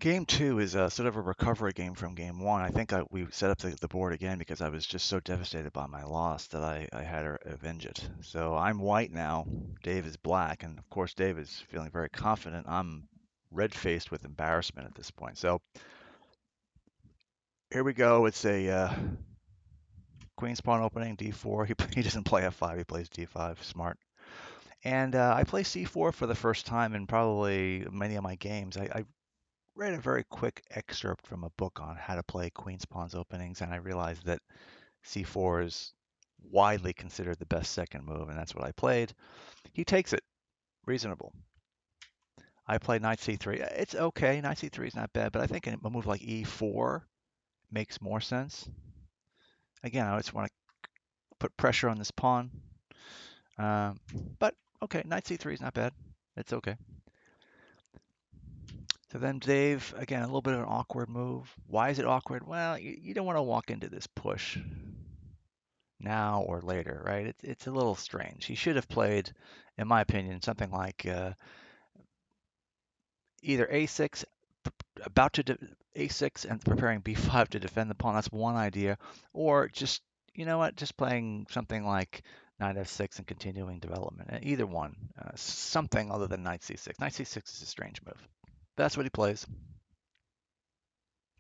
Game two is sort of a recovery game from game one. I think we set up the board again because I was just so devastated by my loss that I had to avenge it. So I'm white now. Dave is black, and of course Dave is feeling very confident. I'm red-faced with embarrassment at this point. So here we go. It's a queen's pawn opening, d4. He doesn't play f5. He plays d5. Smart. And I play c4 for the first time in probably many of my games. I read a very quick excerpt from a book on how to play queen's pawns openings, and I realized that c4 is widely considered the best second move, and that's what I played. He takes it. Reasonable. I play knight c3. It's okay. Knight c3 is not bad, but I think a move like e4 makes more sense. Again, I just want to put pressure on this pawn. Um, but okay, knight c3 is not bad. It's okay. So then Dave, again, a little bit of an awkward move. Why is it awkward? Well, you don't want to walk into this push now or later, right? It's a little strange. He should have played, in my opinion, something like either a6, about to a6 and preparing b5 to defend the pawn. That's one idea. Or just, you know what, just playing something like knight f6 and continuing development. Either one. Something other than knight c6. Knight c6 is a strange move. That's what he plays.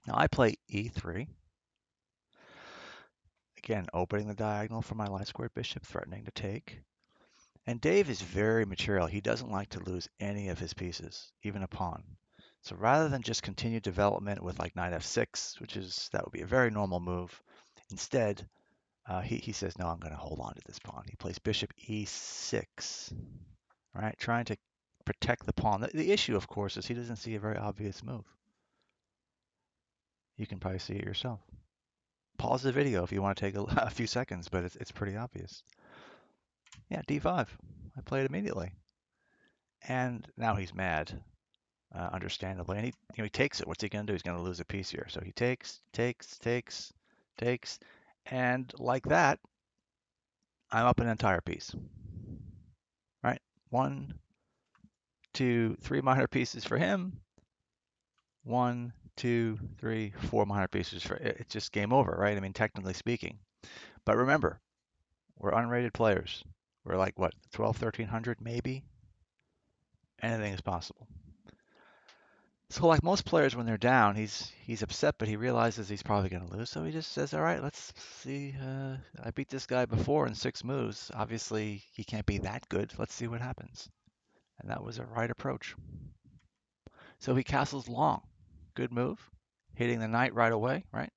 Now I play e3. Again, opening the diagonal for my light squared bishop, threatening to take. And Dave is very material. He doesn't like to lose any of his pieces, even a pawn. So rather than just continue development with like knight f6, that would be a very normal move, instead, he says, no, I'm going to hold on to this pawn. He plays bishop e6, right? Trying to protect the pawn. The issue, of course, is he doesn't see a very obvious move. You can probably see it yourself. Pause the video if you want to take a few seconds, but it's pretty obvious. Yeah, d5. I play it immediately. And now he's mad, understandably. And he takes it. What's he going to do? He's going to lose a piece here. So he takes. And like that, I'm up an entire piece. Right? One, two, three minor pieces for him. One, two, three, four minor pieces for it. It's just game over, right? I mean, technically speaking. But remember, we're unrated players. We're like, what, 12, 1300 maybe? Anything is possible. So like most players, when they're down, he's upset, but he realizes he's probably going to lose. So he just says, all right, let's see. I beat this guy before in 6 moves. Obviously, he can't be that good. Let's see what happens. And that was a right approach. So he castles long. Good move. Hitting the knight right away, right?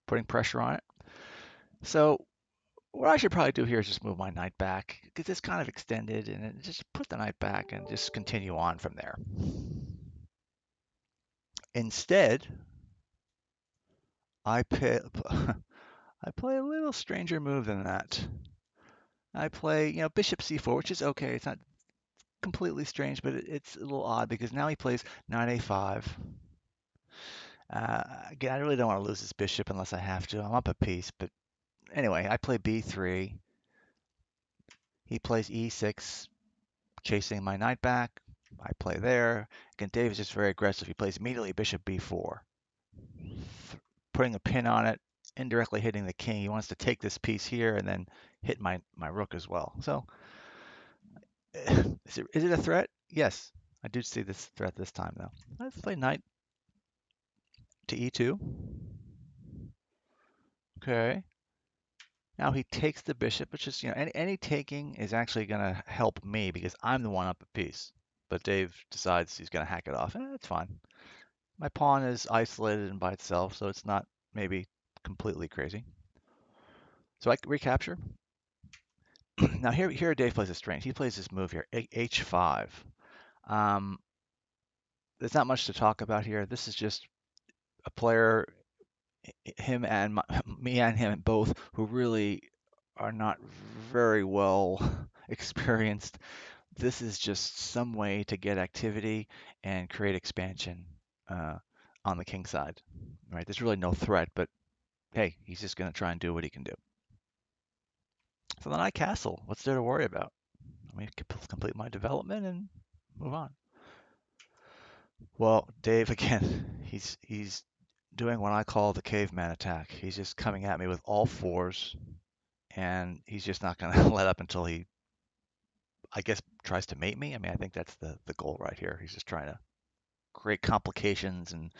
Putting pressure on it. So what I should probably do here is just move my knight back because it's kind of extended, and just put the knight back and just continue on from there. Instead, I play, I play a little stranger move than that. I play, bishop c4, which is okay. It's not completely strange, but it's a little odd because now he plays knight a5. Again, I really don't want to lose this bishop unless I have to. I'm up a piece, but anyway, I play b3. He plays e6, chasing my knight back. I play there. Again, Dave is just very aggressive. He plays immediately bishop b4, putting a pin on it, indirectly hitting the king. He wants to take this piece here and then hit my rook as well. So is it a threat? Yes, I do see this threat this time though. Let's play knight to e2. Okay. Now he takes the bishop, which is, any taking is actually going to help me because I'm the one up a piece. But Dave decides he's going to hack it off, and that's fine. My pawn is isolated and by itself, so it's not maybe completely crazy. So I recapture. Now here Dave plays a strange. He plays this move here, h5. There's not much to talk about here. This is just a player, him and me and him both, who really are not very well experienced. This is just some way to get activity and create expansion on the king side. Right? There's really no threat, but hey, he's just going to try and do what he can do. So then I castle. What's there to worry about? I mean, complete my development and move on. Well, Dave, again, He's doing what I call the caveman attack. He's just coming at me with all fours, and he's just not going to let up until he, I guess, tries to mate me. I mean, I think that's the goal right here. He's just trying to create complications and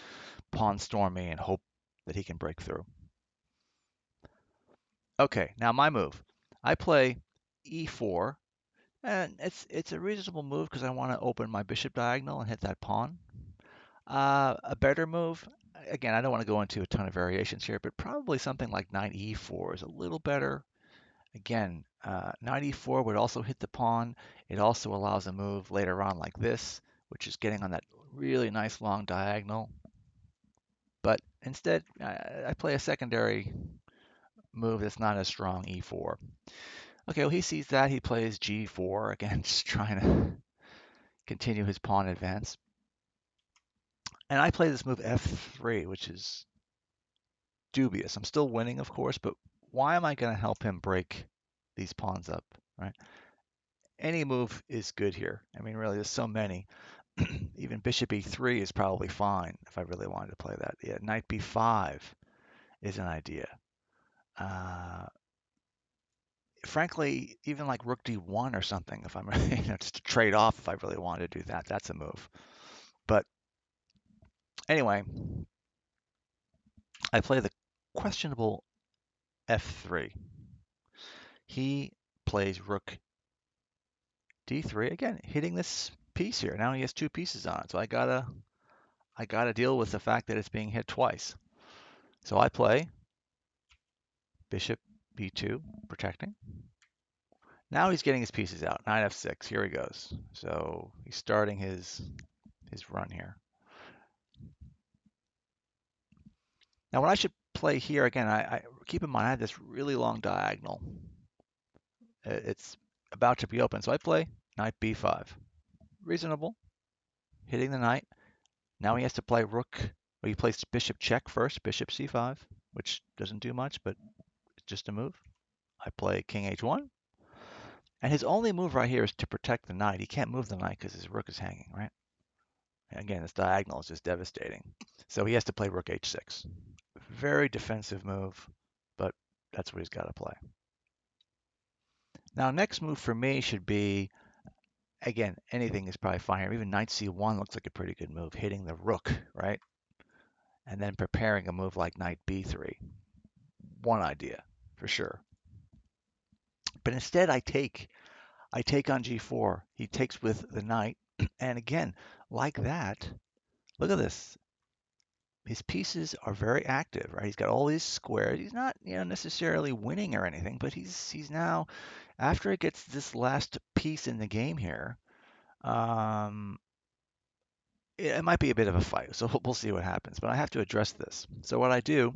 pawn storm me and hope that he can break through. Okay, now my move. I play e4, and it's a reasonable move because I want to open my bishop diagonal and hit that pawn. A better move, again, I don't want to go into a ton of variations here, but probably something like knight e4 is a little better. Again, knight e4 would also hit the pawn. It also allows a move later on like this, which is getting on that really nice long diagonal. But instead, I play a secondary move that's not as strong, e4. Okay, well, he sees that. He plays g4, again, just trying to continue his pawn advance. And I play this move f3, which is dubious. I'm still winning, of course, but why am I going to help him break these pawns up, right? Any move is good here. I mean, really, there's so many. Even bishop e3 is probably fine if I really wanted to play that. Yeah, knight b5 is an idea. Frankly, even like rook d1 or something, if I'm just to trade off, if I really wanted to do that, that's a move. But anyway, I play the questionable f3. He plays rook d3 again, hitting this piece here. Now he has two pieces on it, so I gotta deal with the fact that it's being hit twice. So I play bishop b2, protecting. Now he's getting his pieces out. Knight f6. Here he goes. So he's starting his run here. Now what I should play here again, I keep in mind I have this really long diagonal. It's about to be open, so I play knight b5. Reasonable. Hitting the knight. Now he has to play rook. Well, he plays bishop check first, bishop c5, which doesn't do much, but it's just a move. I play king h1. And his only move right here is to protect the knight. He can't move the knight because his rook is hanging, right? And again, this diagonal is just devastating. So he has to play rook h6. Very defensive move, but that's what he's got to play. Now, next move for me should be, again, anything is probably fine here. Even knight c1 looks like a pretty good move, hitting the rook, right? And then preparing a move like knight b3. One idea, for sure. But instead, I take on g4. He takes with the knight. And again, like that, look at this. His pieces are very active, right? He's got all these squares. He's not, necessarily winning or anything, but he's now, after it gets this last piece in the game here, um, it might be a bit of a fight. So we'll see what happens. But I have to address this. So what I do,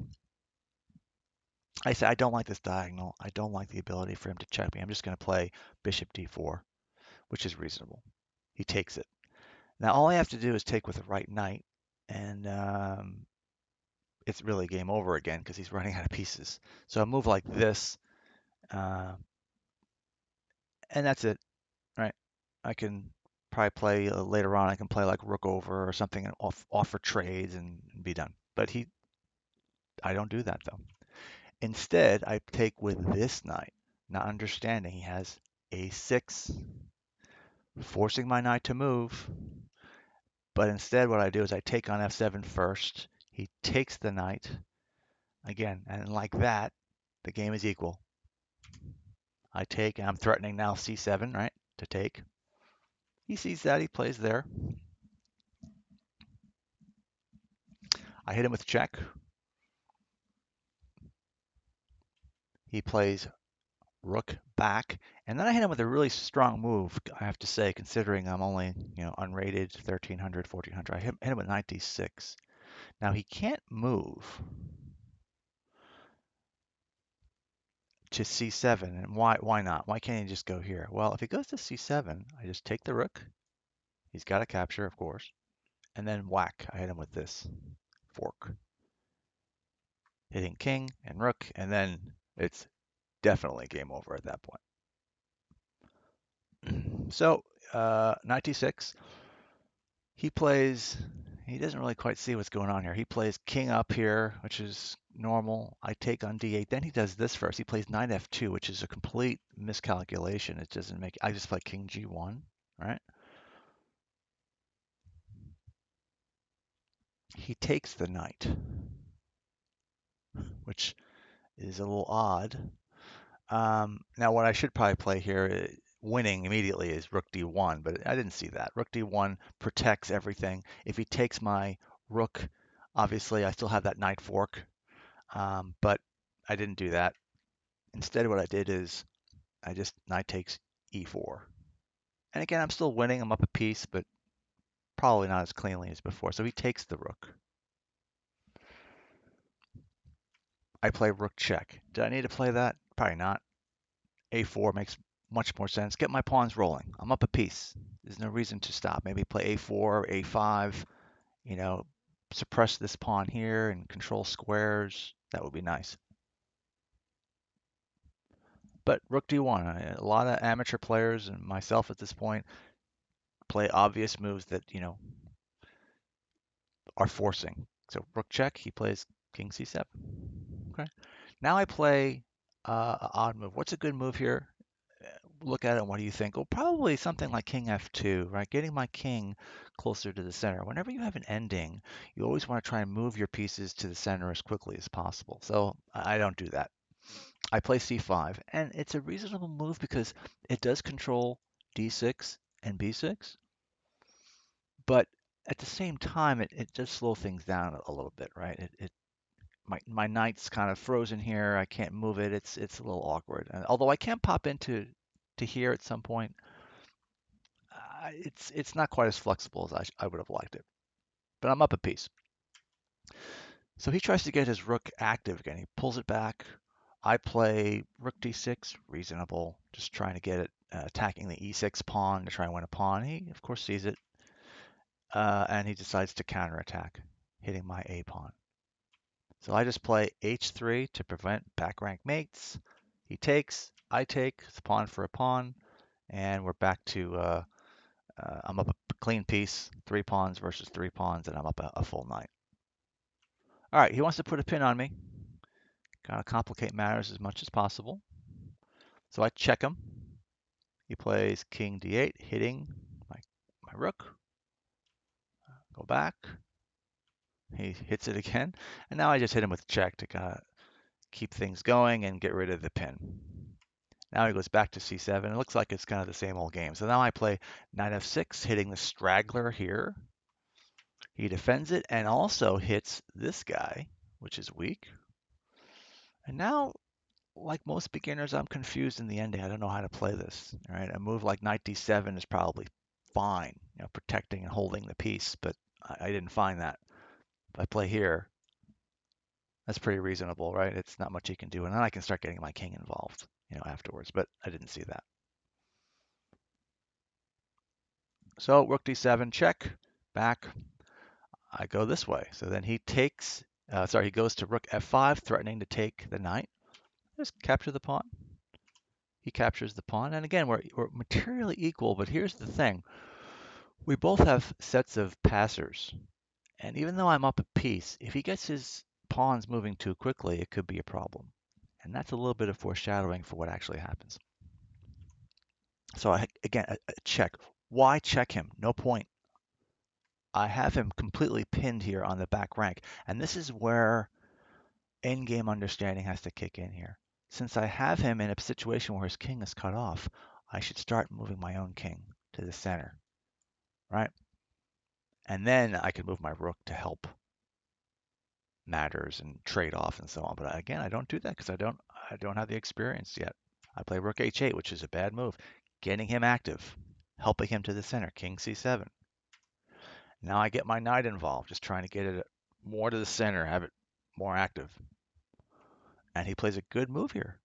I say I don't like this diagonal. I don't like the ability for him to check me. I'm just going to play bishop d4, which is reasonable. He takes it. Now all I have to do is take with the right knight, and it's really game over again because he's running out of pieces. So a move like this, uh, and that's it, right? I can probably play later on. I can play like rook over or something and offer trades and be done. But I don't do that though. Instead, I take with this knight, not understanding he has a6, forcing my knight to move. But instead, what I do is I take on f7 first. He takes the knight again, and like that, the game is equal. I take, and I'm threatening now c7, right, to take. He sees that, he plays there. I hit him with check. He plays rook back, and then I hit him with a really strong move, I have to say, considering I'm only, unrated, 1300, 1400. I hit him with knight d6. Now he can't move to c7, and why not? Why can't he just go here? Well, if he goes to c7, I just take the rook. He's got to capture, of course, and then whack. I hit him with this fork, hitting king and rook, and then it's definitely game over at that point. So knight d6. He he doesn't really quite see what's going on here. He plays king up here, which is normal. I take on d8. Then he does this first. He plays knight f2, which is a complete miscalculation. It doesn't make. I just play king g1, right? He takes the knight, which is a little odd. Now, what I should probably play here, winning immediately, is rook d1, but I didn't see that. Rook d1 protects everything. If he takes my rook, obviously I still have that knight fork, but I didn't do that. Instead, what I did is I just knight takes e4. And again, I'm still winning. I'm up a piece, but probably not as cleanly as before. So he takes the rook. I play rook check. Do I need to play that? Probably not. A4 makes much more sense. Get my pawns rolling. I'm up a piece. There's no reason to stop. Maybe play A4, A5, you know, suppress this pawn here and control squares. That would be nice. But rook d1, a lot of amateur players and myself at this point play obvious moves that, you know, are forcing. So rook check, he plays king c7. Okay. Now I play an odd move. What's a good move here? Look at it and what do you think? Well, probably something like king f2, right? Getting my king closer to the center. Whenever you have an ending, you always want to try and move your pieces to the center as quickly as possible. So I don't do that. I play c5, and it's a reasonable move because it does control d6 and b6, but at the same time, it does slow things down a little bit, right? My knight's kind of frozen here. I can't move it. It's a little awkward. And although I can pop into to here at some point, it's not quite as flexible as I would have liked it. But I'm up a piece. So he tries to get his rook active again. He pulls it back. I play rook d6, reasonable, just trying to get it, attacking the e6 pawn to try and win a pawn. He, of course, sees it, and he decides to counterattack, hitting my a pawn. So I just play h3 to prevent back rank mates. He takes, I take, it's pawn for a pawn, and we're back to I'm up a clean piece, 3 pawns versus 3 pawns, and I'm up a full knight. All right, he wants to put a pin on me. Kind of complicate matters as much as possible. So I check him. He plays king d8, hitting my rook. Go back. He hits it again. And now I just hit him with check to kind of keep things going and get rid of the pin. Now he goes back to c7. It looks like it's kind of the same old game. So now I play knight f6, hitting the straggler here. He defends it and also hits this guy, which is weak. And now, like most beginners, I'm confused in the ending. I don't know how to play this. All right, a move like knight d7 is probably fine, you know, protecting and holding the piece, but I didn't find that. If I play here, that's pretty reasonable, right? It's not much he can do, and then I can start getting my king involved, you know, afterwards. But I didn't see that. So rook d7 check, back. I go this way. So then he takes, he goes to rook f5, threatening to take the knight. Just capture the pawn. He captures the pawn. And again, we're materially equal, but here's the thing. We both have sets of passers. And even though I'm up a piece, if he gets his pawns moving too quickly, it could be a problem. And that's a little bit of foreshadowing for what actually happens. So again, a check. Why check him? No point. I have him completely pinned here on the back rank. And this is where endgame understanding has to kick in here. Since I have him in a situation where his king is cut off, I should start moving my own king to the center, right? And then I can move my rook to help matters and trade off and so on. But again, I don't do that because I don't have the experience yet. I play rook h8, which is a bad move, getting him active, helping him to the center, king c7. Now I get my knight involved, just trying to get it more to the center, have it more active. And he plays a good move here,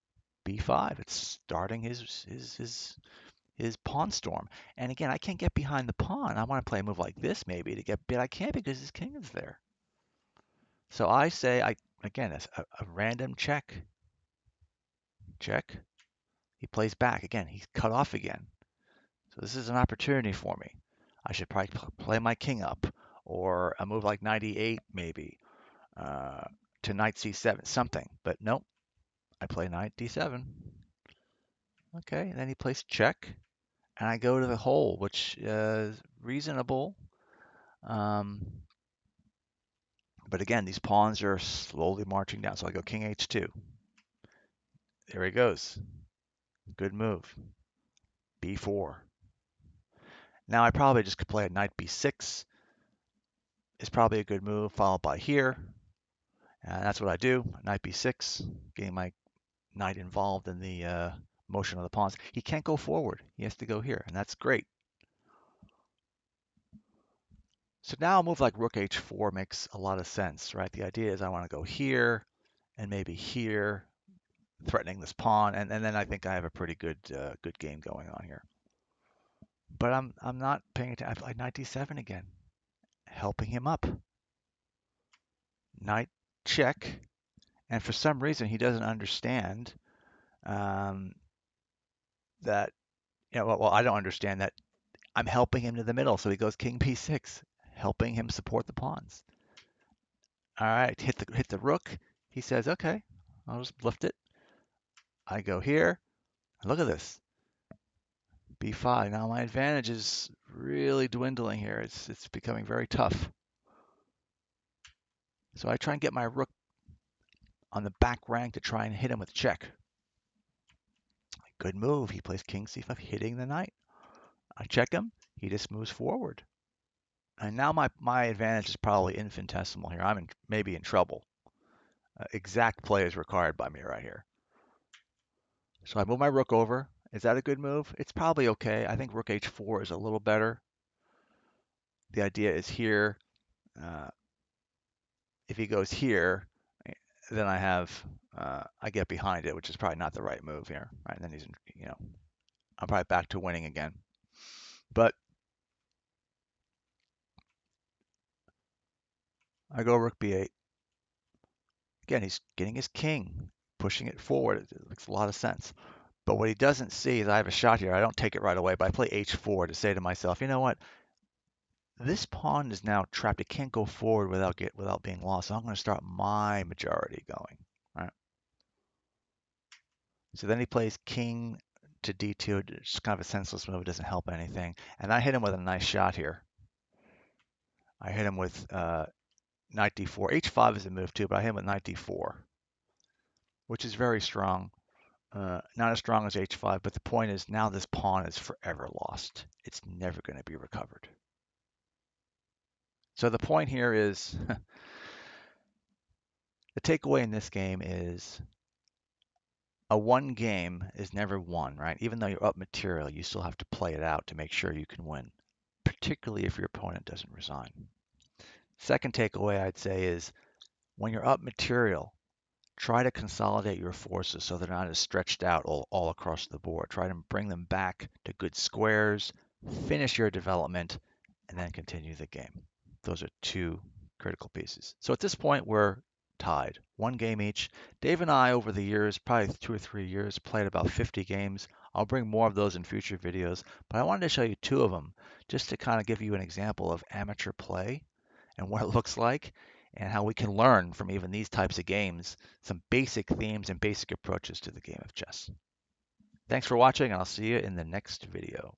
b5. It's starting his pawn storm. And again, I can't get behind the pawn. I want to play a move like this maybe to get, but I can't because his king is there. So I say, again, a random check. Check. He plays back again. He's cut off again. So this is an opportunity for me. I should probably play my king up or a move like knight e8 maybe, to knight c7, something. But nope, I play knight d7. Okay, and then he plays check, and I go to the hole, which is reasonable. But again, these pawns are slowly marching down. So I go king h2. There he goes. Good move. b4. Now I probably just could play a knight b6. Is probably a good move, followed by here. And that's what I do. Knight b6, getting my knight involved in the motion of the pawns. He can't go forward. He has to go here, and that's great. So now a move like rook h4 makes a lot of sense, right? The idea is I want to go here and maybe here, threatening this pawn, and then I think I have a pretty good good game going on here. But I'm not paying attention. I play knight d7 again, helping him up. Knight check, and for some reason he doesn't understand that. Well, I don't understand that I'm helping him to the middle, so he goes king b6, helping him support the pawns. All right, hit the rook. He says, okay, I'll just lift it. I go here. Look at this. b5. Now my advantage is really dwindling here. It's becoming very tough. So I try and get my rook on the back rank to try and hit him with check. Good move. He plays king c5, hitting the knight. I check him. He just moves forward. And now my advantage is probably infinitesimal here. I'm maybe in trouble. Exact play is required by me right here. So I move my rook over. Is that a good move? It's probably okay. I think rook h4 is a little better. The idea is here. If he goes here, then I get behind it, which is probably not the right move here. Right? And then he's, I'm probably back to winning again. But I go rook b8. Again, he's getting his king, pushing it forward. It makes a lot of sense. But what he doesn't see is I have a shot here. I don't take it right away, but I play h4 to say to myself, you know what? This pawn is now trapped. It can't go forward without being lost. So I'm going to start my majority going. Right? So then he plays king to d2. It's kind of a senseless move. It doesn't help anything. And I hit him with a nice shot here. I hit him with knight d4. h5 is a move too, but I hit him with knight d4, which is very strong. Not as strong as h5, but the point is now this pawn is forever lost. It's never going to be recovered. So the point here is, the takeaway in this game is a one game is never won, right? Even though you're up material, you still have to play it out to make sure you can win, particularly if your opponent doesn't resign. Second takeaway I'd say is when you're up material, try to consolidate your forces so they're not as stretched out all across the board. Try to bring them back to good squares, finish your development, and then continue the game. Those are two critical pieces. So at this point, we're tied, one game each. Dave and I, over the years, probably 2 or 3 years, played about 50 games. I'll bring more of those in future videos, but I wanted to show you 2 of them just to kind of give you an example of amateur play and what it looks like, and how we can learn from even these types of games some basic themes and basic approaches to the game of chess. Thanks for watching, and I'll see you in the next video.